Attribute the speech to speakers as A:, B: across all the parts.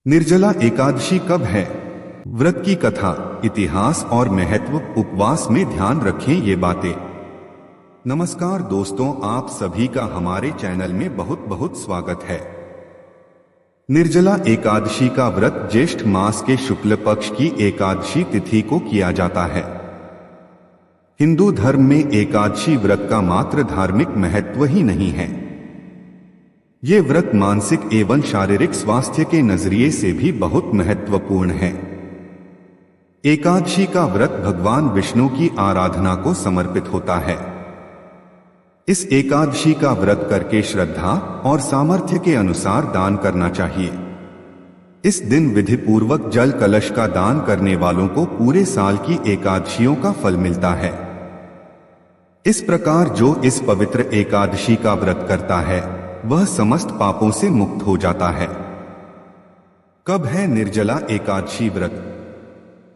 A: निर्जला एकादशी कब है? व्रत की कथा, इतिहास और महत्व, उपवास में ध्यान रखें ये बातें। नमस्कार दोस्तों, आप सभी का हमारे चैनल में बहुत बहुत स्वागत है। निर्जला एकादशी का व्रत ज्येष्ठ मास के शुक्ल पक्ष की एकादशी तिथि को किया जाता है। हिंदू धर्म में एकादशी व्रत का मात्र धार्मिक महत्व ही नहीं है, ये व्रत मानसिक एवं शारीरिक स्वास्थ्य के नजरिए से भी बहुत महत्वपूर्ण है। एकादशी का व्रत भगवान विष्णु की आराधना को समर्पित होता है। इस एकादशी का व्रत करके श्रद्धा और सामर्थ्य के अनुसार दान करना चाहिए। इस दिन विधि पूर्वक जल कलश का दान करने वालों को पूरे साल की एकादशियों का फल मिलता है। इस प्रकार जो इस पवित्र एकादशी का व्रत करता है वह समस्त पापों से मुक्त हो जाता है। कब है निर्जला एकादशी व्रत?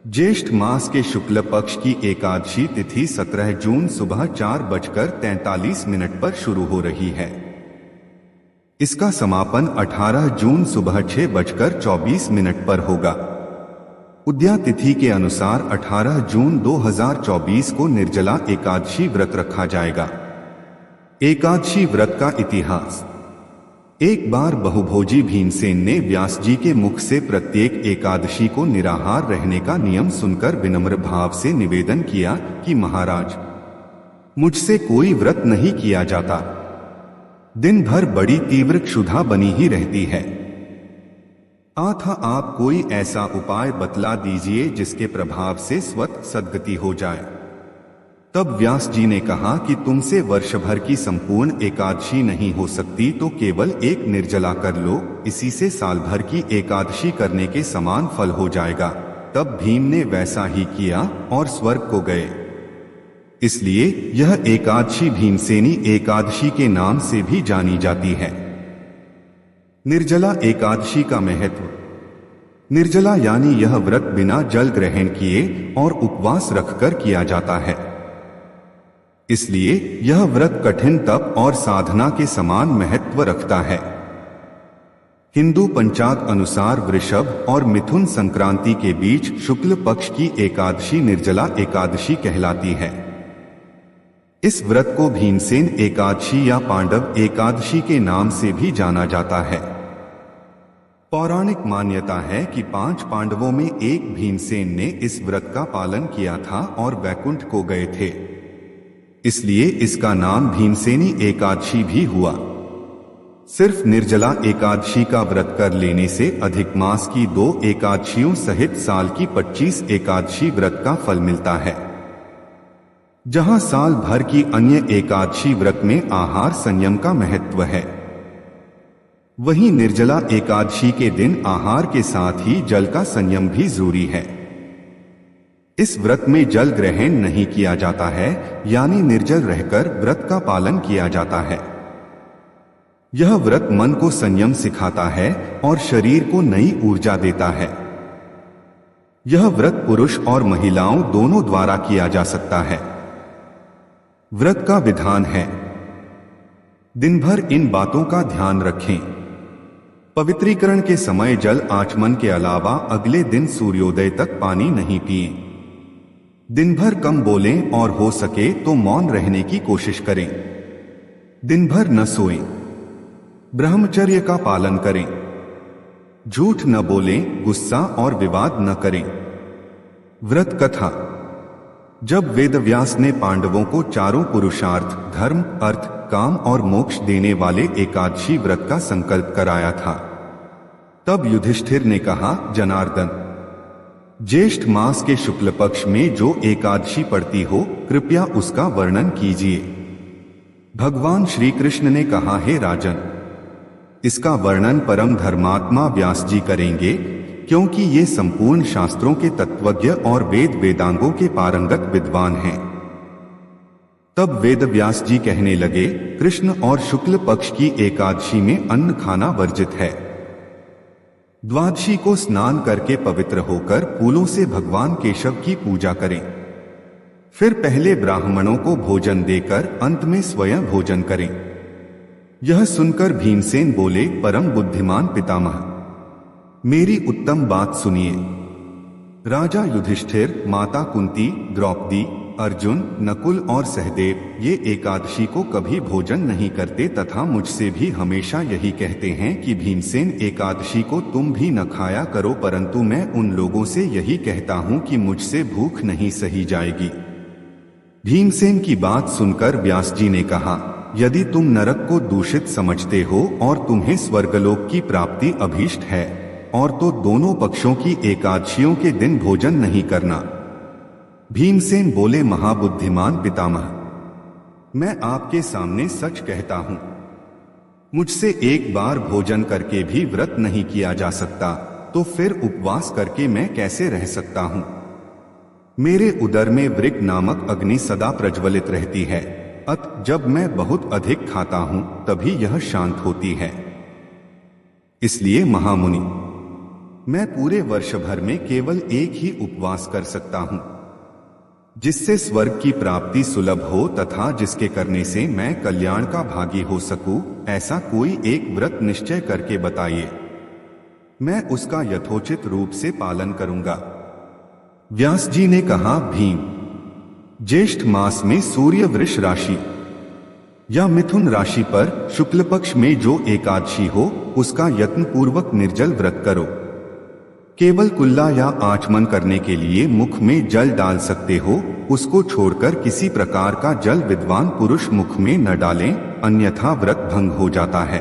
A: ज्येष्ठ मास के शुक्ल पक्ष की एकादशी तिथि 17 जून सुबह 4:43 पर शुरू हो रही है। इसका समापन 18 जून सुबह 6:24 पर होगा। उदया तिथि के अनुसार 18 जून 2024 को निर्जला एकादशी व्रत रखा जाएगा। एकादशी व्रत का इतिहास। एक बार बहुभोजी भीमसेन ने व्यास जी के मुख से प्रत्येक एकादशी को निराहार रहने का नियम सुनकर विनम्र भाव से निवेदन किया कि महाराज, मुझसे कोई व्रत नहीं किया जाता। दिन भर बड़ी तीव्र क्षुधा बनी ही रहती है। आप कोई ऐसा उपाय बतला दीजिए जिसके प्रभाव से स्वतः सद्गति हो जाए। तब व्यास जी ने कहा कि तुमसे वर्ष भर की संपूर्ण एकादशी नहीं हो सकती तो केवल एक निर्जला कर लो, इसी से साल भर की एकादशी करने के समान फल हो जाएगा। तब भीम ने वैसा ही किया और स्वर्ग को गए। इसलिए यह एकादशी भीमसेनी एकादशी के नाम से भी जानी जाती है। निर्जला एकादशी का महत्व। निर्जला यानी यह व्रत बिना जल ग्रहण किए और उपवास रखकर किया जाता है। इसलिए यह व्रत कठिन तप और साधना के समान महत्व रखता है। हिंदू पंचांग अनुसार वृषभ और मिथुन संक्रांति के बीच शुक्ल पक्ष की एकादशी निर्जला एकादशी कहलाती है। इस व्रत को भीमसेन एकादशी या पांडव एकादशी के नाम से भी जाना जाता है। पौराणिक मान्यता है कि 5 पांडवों में एक भीमसेन ने इस व्रत का पालन किया था और वैकुंठ को गए थे, इसलिए इसका नाम भीमसेनी एकादशी भी हुआ। सिर्फ निर्जला एकादशी का व्रत कर लेने से अधिक मास की 2 एकादशियों सहित साल की 25 एकादशी व्रत का फल मिलता है। जहां साल भर की अन्य एकादशी व्रत में आहार संयम का महत्व है, वहीं निर्जला एकादशी के दिन आहार के साथ ही जल का संयम भी जरूरी है। इस व्रत में जल ग्रहण नहीं किया जाता है, यानी निर्जल रहकर व्रत का पालन किया जाता है। यह व्रत मन को संयम सिखाता है और शरीर को नई ऊर्जा देता है। यह व्रत पुरुष और महिलाओं दोनों द्वारा किया जा सकता है। व्रत का विधान है। दिन भर इन बातों का ध्यान रखें। पवित्रीकरण के समय जल आचमन के अलावा अगले दिन सूर्योदय तक पानी नहीं पिएं। दिन भर कम बोलें और हो सके तो मौन रहने की कोशिश करें। दिन भर न सोएं। ब्रह्मचर्य का पालन करें। झूठ न बोलें, गुस्सा और विवाद न करें। व्रत कथा। जब वेदव्यास ने पांडवों को चारों पुरुषार्थ धर्म, अर्थ, काम और मोक्ष देने वाले एकादशी व्रत का संकल्प कराया था, तब युधिष्ठिर ने कहा, जनार्दन, ज्येष्ठ मास के शुक्ल पक्ष में जो एकादशी पड़ती हो कृपया उसका वर्णन कीजिए। भगवान श्री कृष्ण ने कहा, हे राजन, इसका वर्णन परम धर्मात्मा व्यास जी करेंगे, क्योंकि ये संपूर्ण शास्त्रों के तत्वज्ञ और वेद वेदांगों के पारंगत विद्वान हैं। तब वेद व्यास जी कहने लगे, कृष्ण और शुक्ल पक्ष की एकादशी में अन्न खाना वर्जित है। द्वादशी को स्नान करके पवित्र होकर फूलों से भगवान केशव की पूजा करें। फिर पहले ब्राह्मणों को भोजन देकर अंत में स्वयं भोजन करें। यह सुनकर भीमसेन बोले, परम बुद्धिमान पितामह, मेरी उत्तम बात सुनिए। राजा युधिष्ठिर, माता कुंती, द्रौपदी, अर्जुन, नकुल और सहदेव ये एकादशी को कभी भोजन नहीं करते तथा मुझसे भी हमेशा यही कहते हैं कि भीमसेन एकादशी को तुम भी न खाया करो, परंतु मैं उन लोगों से यही कहता हूं कि मुझसे भूख नहीं सही जाएगी। भीमसेन की बात सुनकर व्यास जी ने कहा, यदि तुम नरक को दूषित समझते हो और तुम्हें स्वर्गलोक की प्राप्ति अभीष्ट है और तो दोनों पक्षों की एकादशियों के दिन भोजन नहीं करना। भीमसेन बोले, महाबुद्धिमान पितामह, मैं आपके सामने सच कहता हूं, मुझसे एक बार भोजन करके भी व्रत नहीं किया जा सकता, तो फिर उपवास करके मैं कैसे रह सकता हूं। मेरे उदर में वृक नामक अग्नि सदा प्रज्वलित रहती है, अत जब मैं बहुत अधिक खाता हूं तभी यह शांत होती है। इसलिए महामुनि, मैं पूरे वर्ष भर में केवल एक ही उपवास कर सकता हूं, जिससे स्वर्ग की प्राप्ति सुलभ हो तथा जिसके करने से मैं कल्याण का भागी हो सकूं। ऐसा कोई एक व्रत निश्चय करके बताइए, मैं उसका यथोचित रूप से पालन करूंगा। व्यास जी ने कहा, भीम, ज्येष्ठ मास में सूर्य वृष राशि या मिथुन राशि पर शुक्ल पक्ष में जो एकादशी हो उसका यत्न पूर्वक निर्जल व्रत करो। केवल कुल्ला या आचमन करने के लिए मुख में जल डाल सकते हो, उसको छोड़कर किसी प्रकार का जल विद्वान पुरुष मुख में न डालें, अन्यथा व्रत भंग हो जाता है।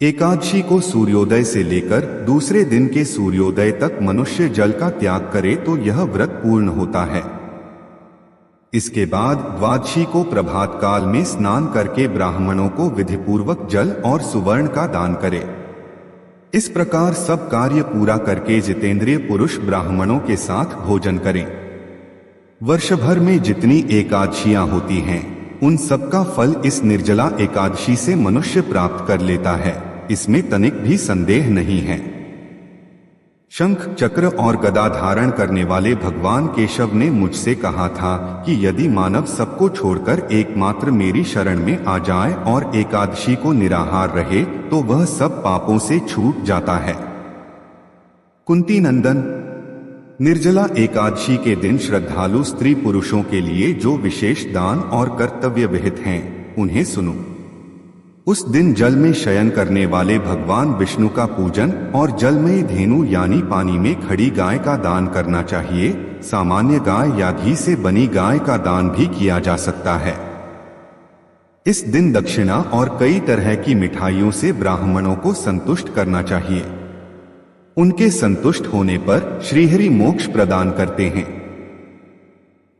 A: एकादशी को सूर्योदय से लेकर दूसरे दिन के सूर्योदय तक मनुष्य जल का त्याग करे तो यह व्रत पूर्ण होता है। इसके बाद द्वादशी को प्रभात काल में स्नान करके ब्राह्मणों को विधिपूर्वक जल और सुवर्ण का दान करे। इस प्रकार सब कार्य पूरा करके जितेंद्रिय पुरुष ब्राह्मणों के साथ भोजन करें। वर्ष भर में जितनी एकादशियां होती हैं, उन सब का फल इस निर्जला एकादशी से मनुष्य प्राप्त कर लेता है, इसमें तनिक भी संदेह नहीं है। शंख, चक्र और गदा धारण करने वाले भगवान केशव ने मुझसे कहा था कि यदि मानव सबको छोड़कर एकमात्र मेरी शरण में आ जाए और एकादशी को निराहार रहे तो वह सब पापों से छूट जाता है। कुंती नंदन, निर्जला एकादशी के दिन श्रद्धालु स्त्री पुरुषों के लिए जो विशेष दान और कर्तव्य विहित हैं, उन्हें सुनो। उस दिन जल में शयन करने वाले भगवान विष्णु का पूजन और जलमयी धेनु यानी पानी में खड़ी गाय का दान करना चाहिए। सामान्य गाय या घी से बनी गाय का दान भी किया जा सकता है। इस दिन दक्षिणा और कई तरह की मिठाइयों से ब्राह्मणों को संतुष्ट करना चाहिए। उनके संतुष्ट होने पर श्रीहरि मोक्ष प्रदान करते हैं।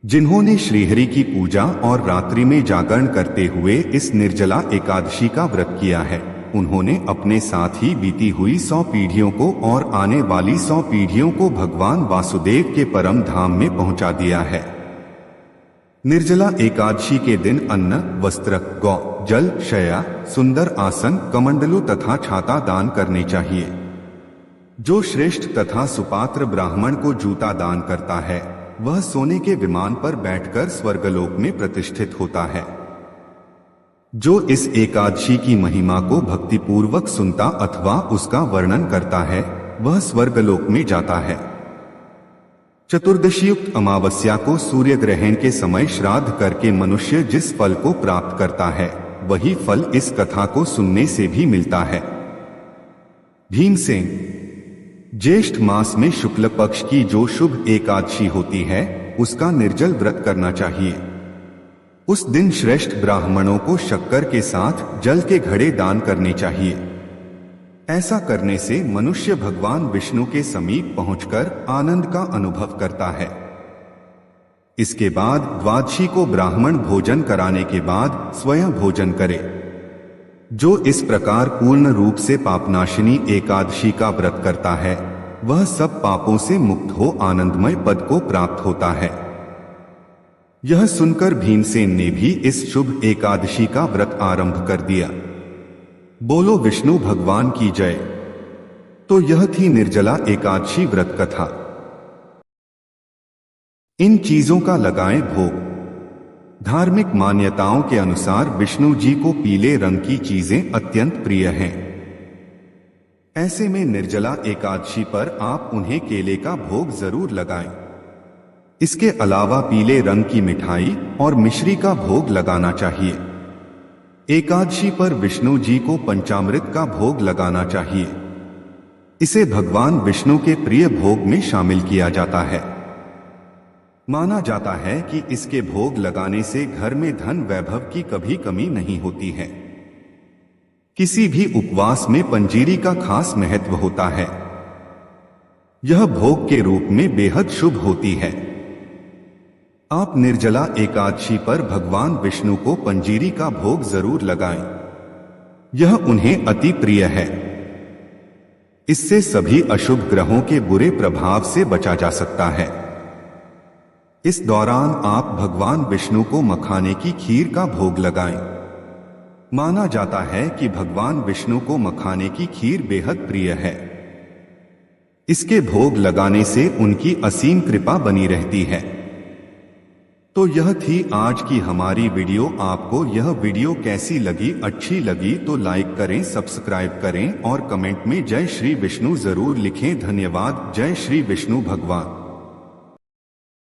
A: जिन्होंने श्रीहरि की पूजा और रात्रि में जागरण करते हुए इस निर्जला एकादशी का व्रत किया है, उन्होंने अपने साथ ही बीती हुई 100 पीढ़ियों को और आने वाली 100 पीढ़ियों को भगवान वासुदेव के परम धाम में पहुंचा दिया है। निर्जला एकादशी के दिन अन्न, वस्त्र, गौ, जल, शया, सुंदर आसन, कमंडलू तथा छाता दान करने चाहिए। जो श्रेष्ठ तथा सुपात्र ब्राह्मण को जूता दान करता है, वह सोने के विमान पर बैठकर स्वर्गलोक में प्रतिष्ठित होता है। जो इस एकादशी की महिमा को भक्तिपूर्वक सुनता अथवा उसका वर्णन करता है, वह स्वर्गलोक में जाता है। चतुर्दशीयुक्त अमावस्या को सूर्य ग्रहण के समय श्राद्ध करके मनुष्य जिस फल को प्राप्त करता है, वही फल इस कथा को सुनने से भी मिलता है। भीमसेन, ज्येष्ठ मास में शुक्ल पक्ष की जो शुभ एकादशी होती है, उसका निर्जल व्रत करना चाहिए। उस दिन श्रेष्ठ ब्राह्मणों को शक्कर के साथ जल के घड़े दान करने चाहिए। ऐसा करने से मनुष्य भगवान विष्णु के समीप पहुंचकर आनंद का अनुभव करता है। इसके बाद द्वादशी को ब्राह्मण भोजन कराने के बाद स्वयं भोजन करे। जो इस प्रकार पूर्ण रूप से पापनाशिनी एकादशी का व्रत करता है, वह सब पापों से मुक्त हो आनंदमय पद को प्राप्त होता है। यह सुनकर भीमसेन ने भी इस शुभ एकादशी का व्रत आरंभ कर दिया। बोलो विष्णु भगवान की जय। तो यह थी निर्जला एकादशी व्रत कथा। इन चीजों का लगाएं भोग। धार्मिक मान्यताओं के अनुसार विष्णु जी को पीले रंग की चीजें अत्यंत प्रिय हैं। ऐसे में निर्जला एकादशी पर आप उन्हें केले का भोग जरूर लगाएं। इसके अलावा पीले रंग की मिठाई और मिश्री का भोग लगाना चाहिए। एकादशी पर विष्णु जी को पंचामृत का भोग लगाना चाहिए। इसे भगवान विष्णु के प्रिय भोग में शामिल किया जाता है। माना जाता है कि इसके भोग लगाने से घर में धन वैभव की कभी कमी नहीं होती है। किसी भी उपवास में पंजीरी का खास महत्व होता है। यह भोग के रूप में बेहद शुभ होती है। आप निर्जला एकादशी पर भगवान विष्णु को पंजीरी का भोग जरूर लगाएं। यह उन्हें अति प्रिय है। इससे सभी अशुभ ग्रहों के बुरे प्रभाव से बचा जा सकता है। इस दौरान आप भगवान विष्णु को मखाने की खीर का भोग लगाएं। माना जाता है कि भगवान विष्णु को मखाने की खीर बेहद प्रिय है। इसके भोग लगाने से उनकी असीम कृपा बनी रहती है। तो यह थी आज की हमारी वीडियो। आपको यह वीडियो कैसी लगी? अच्छी लगी तो लाइक करें, सब्सक्राइब करें और कमेंट में जय श्री विष्णु जरूर लिखें। धन्यवाद। जय श्री विष्णु भगवान।